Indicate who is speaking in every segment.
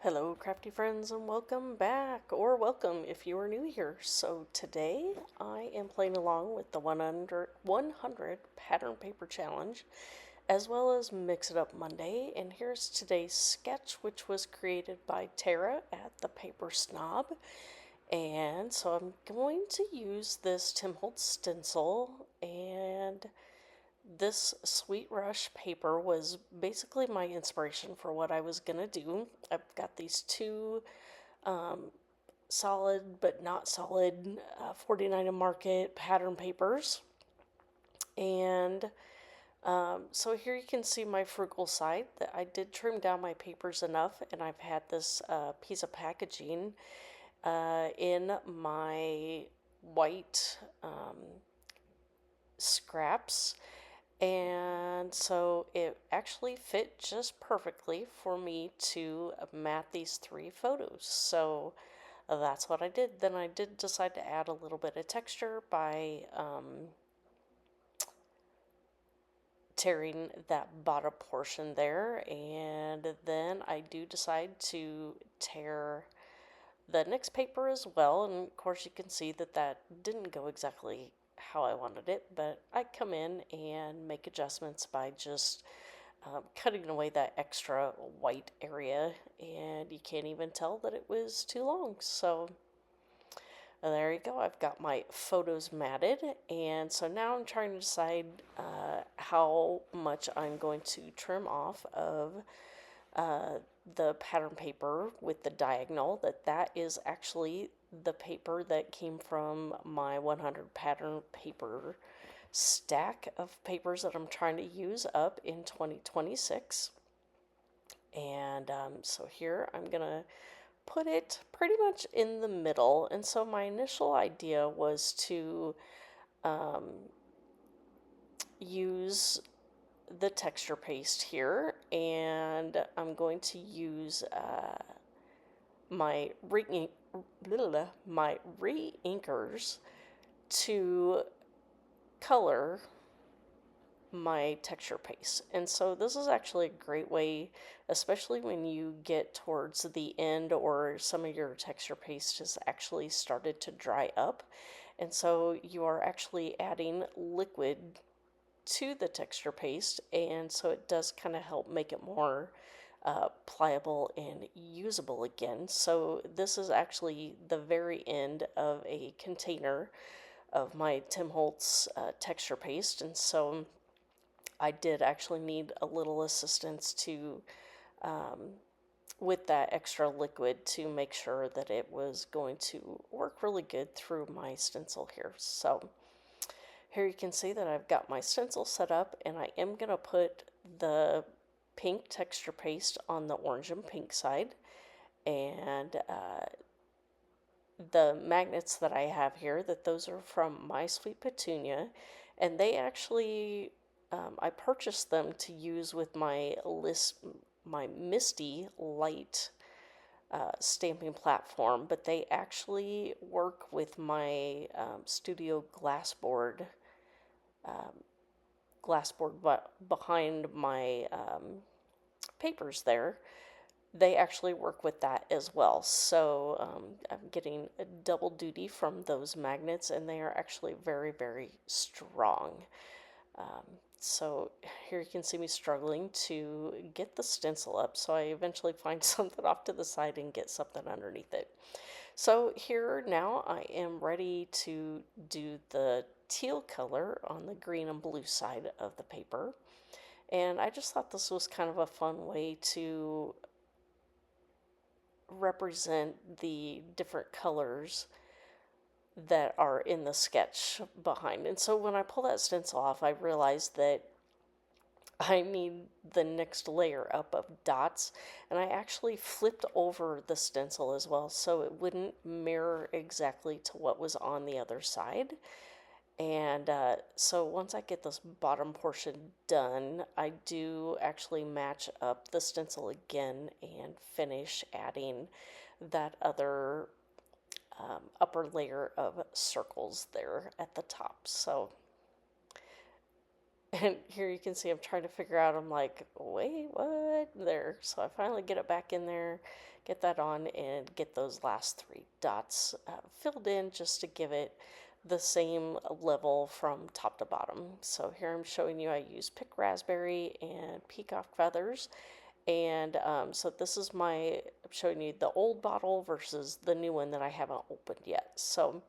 Speaker 1: Hello, crafty friends, and welcome back, or welcome if you are new here. So, today I am playing along with the 100 Pattern Paper Challenge, as well as Mix It Up Monday. And here's today's sketch, which was created by Tara at the Paper Snob. And so, I'm going to use this Tim Holtz stencil, and this Sweet Rush paper was basically my inspiration for what I was gonna do. I've got these two solid but not solid 49 and Market pattern papers, and so here you can see my frugal side that I did trim down my papers enough, and I've had this piece of packaging in my white scraps. And so it actually fit just perfectly for me to mat these three photos. So that's what I did. Then I did decide to add a little bit of texture by tearing that bottom portion there. And then I do decide to tear the next paper as well. And of course you can see that that didn't go exactly how I wanted it, but I come in and make adjustments by just cutting away that extra white area, and you can't even tell that it was too long. So there you go. I've got my photos matted, and so now I'm trying to decide how much I'm going to trim off of the pattern paper with the diagonal. That is actually the paper that came from my 100 pattern paper stack of papers that I'm trying to use up in 2026. And so here I'm gonna put it pretty much in the middle. And so my initial idea was to use the texture paste here, and I'm going to use my re-inkers to color my texture paste. And so this is actually a great way, especially when you get towards the end or some of your texture paste has actually started to dry up. And so you are actually adding liquid to the texture paste, and so it does kind of help make it more pliable and usable again. So this is actually the very end of a container of my Tim Holtz texture paste, and so I did actually need a little assistance to with that extra liquid to make sure that it was going to work really good through my stencil here. So here you can see that I've got my stencil set up, and I am going to put the pink texture paste on the orange and pink side, and the magnets that I have here, that those are from My Sweet Petunia, and they actually I purchased them to use with my Misty Light stamping platform, but they actually work with my Studio glassboard behind my papers there. They actually work with that as well. So I'm getting a double duty from those magnets, and they are actually very, very strong. So here you can see me struggling to get the stencil up, so I eventually find something off to the side and get something underneath it. So here now I am ready to do the teal color on the green and blue side of the paper. And I just thought this was kind of a fun way to represent the different colors that are in the sketch behind. And so when I pull that stencil off, I realized that I need the next layer up of dots, and I actually flipped over the stencil as well so it wouldn't mirror exactly to what was on the other side. And so once I get this bottom portion done, I do actually match up the stencil again and finish adding that other upper layer of circles there at the top. So And here you can see I'm trying to figure out, I'm like, wait, what? There. So I finally get it back in there, get that on, and get those last three dots filled in just to give it the same level from top to bottom. So here I'm showing you I use pick raspberry and peacock feathers. And so this is I'm showing you the old bottle versus the new one that I haven't opened yet. So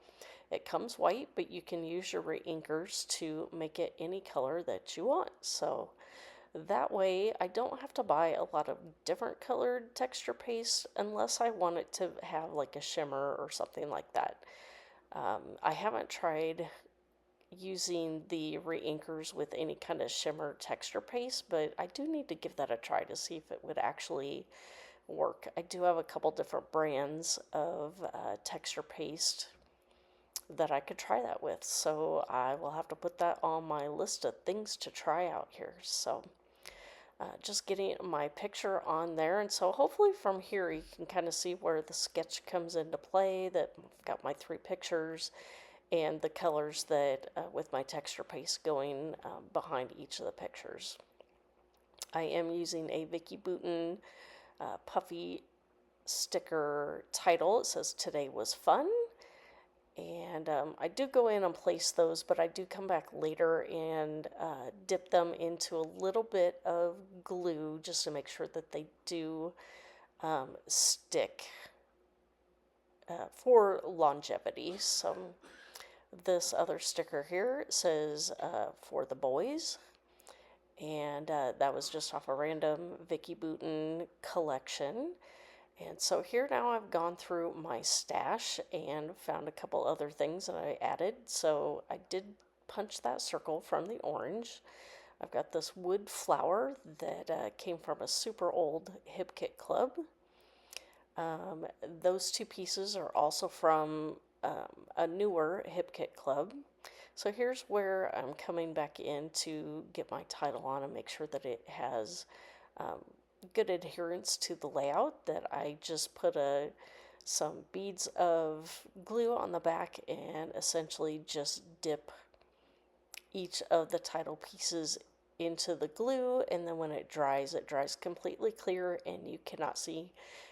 Speaker 1: it comes white, but you can use your reinkers to make it any color that you want. So that way I don't have to buy a lot of different colored texture paste unless I want it to have like a shimmer or something like that. I haven't tried using the reinkers with any kind of shimmer texture paste, but I do need to give that a try to see if it would actually work. I do have a couple different brands of texture paste that I could try that with, so I will have to put that on my list of things to try out here. So just getting my picture on there, and so hopefully from here you can kind of see where the sketch comes into play, that I've got my three pictures and the colors that with my texture paste going behind each of the pictures. I am using a Vicky Bouton puffy sticker title. It says today was fun, and I do go in and place those, but I do come back later and dip them into a little bit of glue just to make sure that they do stick for longevity. So this other sticker here says for the boys, and that was just off a random Vicky Bouton collection. And so here now I've gone through my stash and found a couple other things that I added. So I did punch that circle from the orange. I've got this wood flower that came from a super old Hip Kit Club. Those two pieces are also from a newer Hip Kit Club. So here's where I'm coming back in to get my title on and make sure that it has good adherence to the layout, that I just put some beads of glue on the back and essentially just dip each of the title pieces into the glue, and then when it dries completely clear and you cannot see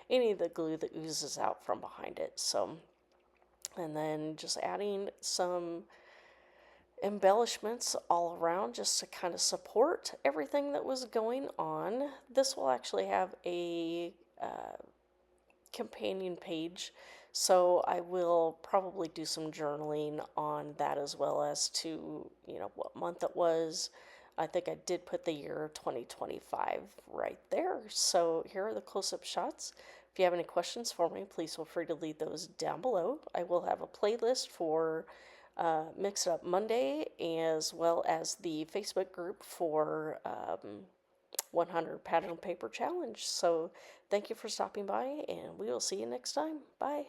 Speaker 1: any of the glue that oozes out from behind it. So, and then just adding some embellishments all around just to kind of support everything that was going on. This will actually have a companion page, so I will probably do some journaling on that as well as to, what month it was. I think I did put the year 2025 right there. So here are the close-up shots. If you have any questions for me, please feel free to leave those down below. I will have a playlist for Mix It Up Monday, as well as the Facebook group for 100 Pattern Paper Challenge. So thank you for stopping by, and we will see you next time. Bye.